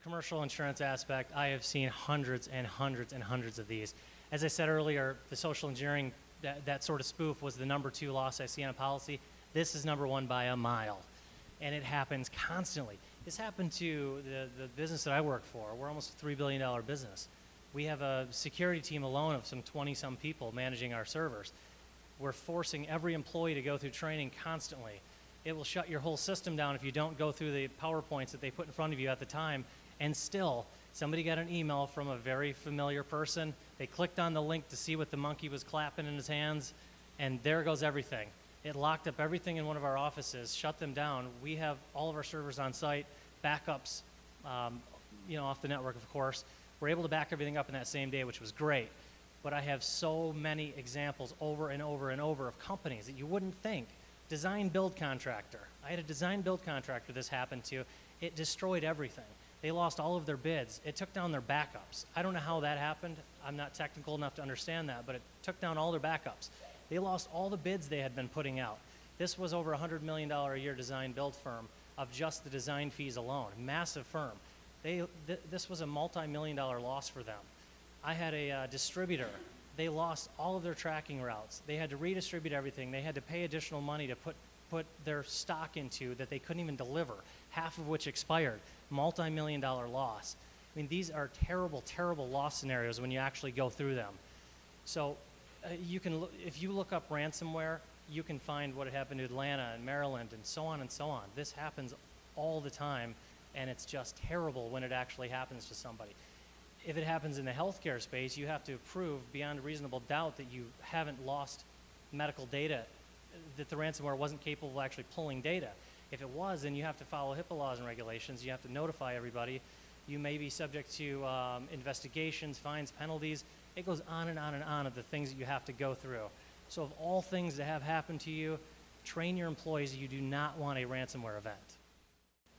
commercial insurance aspect, I have seen hundreds and hundreds and hundreds of these. As I said earlier, the social engineering, that sort of spoof was the #2 loss I see on a policy. This is #1 by a mile, and it happens constantly. This happened to the business that I work for. We're almost a $3 billion business. We have a security team alone of some 20-some people managing our servers. We're forcing every employee to go through training constantly. It will shut your whole system down if you don't go through the PowerPoints that they put in front of you at the time. And still, somebody got an email from a very familiar person. They clicked on the link to see what the monkey was clapping in his hands, and there goes everything. It locked up everything in one of our offices, shut them down. We have all of our servers on site, backups, off the network, of course. We're able to back everything up in that same day, which was great. But I have so many examples over and over and over of companies that you wouldn't think. Design build contractor. I had a design build contractor this happened to. It destroyed everything. They lost all of their bids. It took down their backups. I don't know how that happened. I'm not technical enough to understand that, but it took down all their backups. They lost all the bids they had been putting out. This was over $100 million a year design build firm of just the design fees alone. Massive firm. This was a multi-million-dollar loss for them. I had a distributor. They lost all of their tracking routes. They had to redistribute everything. They had to pay additional money to put their stock into that they couldn't even deliver, half of which expired. Multi-million-dollar loss. I mean, these are terrible, terrible loss scenarios when you actually go through them. So if you look up ransomware, you can find what had happened to Atlanta and Maryland and so on and so on. This happens all the time, and it's just terrible when it actually happens to somebody. If it happens in the healthcare space, you have to prove beyond a reasonable doubt that you haven't lost medical data, that the ransomware wasn't capable of actually pulling data. If it was, then you have to follow HIPAA laws and regulations. You have to notify everybody. You may be subject to investigations, fines, penalties. It goes on and on and on of the things that you have to go through. So of all things that have happened to you, train your employees. You do not want a ransomware event.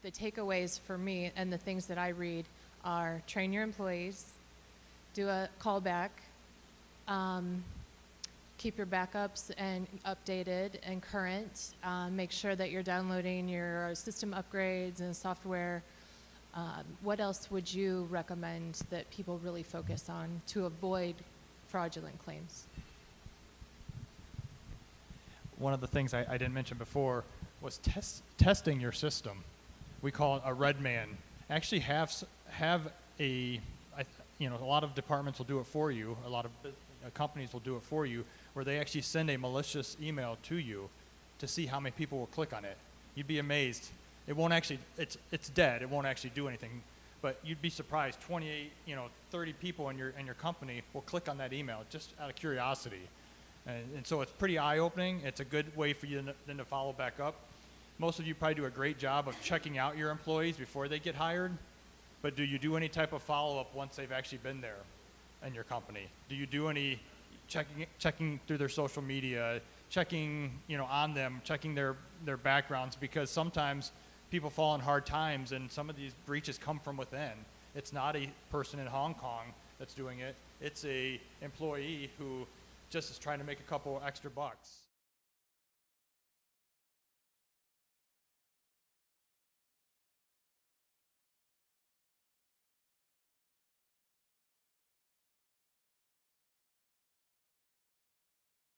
The takeaways for me and the things that I read are train your employees, do a callback, keep your backups and updated and current, make sure that you're downloading your system upgrades and software. What else would you recommend that people really focus on to avoid fraudulent claims? One of the things I didn't mention before was testing your system. We call it a red man. Actually have a lot of departments will do it for you. A lot of companies will do it for you, where they actually send a malicious email to you to see how many people will click on it. You'd be amazed. It won't actually, it's dead. It won't actually do anything. But you'd be surprised. 28, 30 people in your company will click on that email just out of curiosity. And so it's pretty eye-opening. It's a good way for you then to follow back up. Most of you probably do a great job of checking out your employees before they get hired, but do you do any type of follow-up once they've actually been there in your company? Do you do any checking through their social media, checking on them, checking their backgrounds? Because sometimes people fall in hard times and some of these breaches come from within. It's not a person in Hong Kong that's doing it. It's a employee who just is trying to make a couple extra bucks.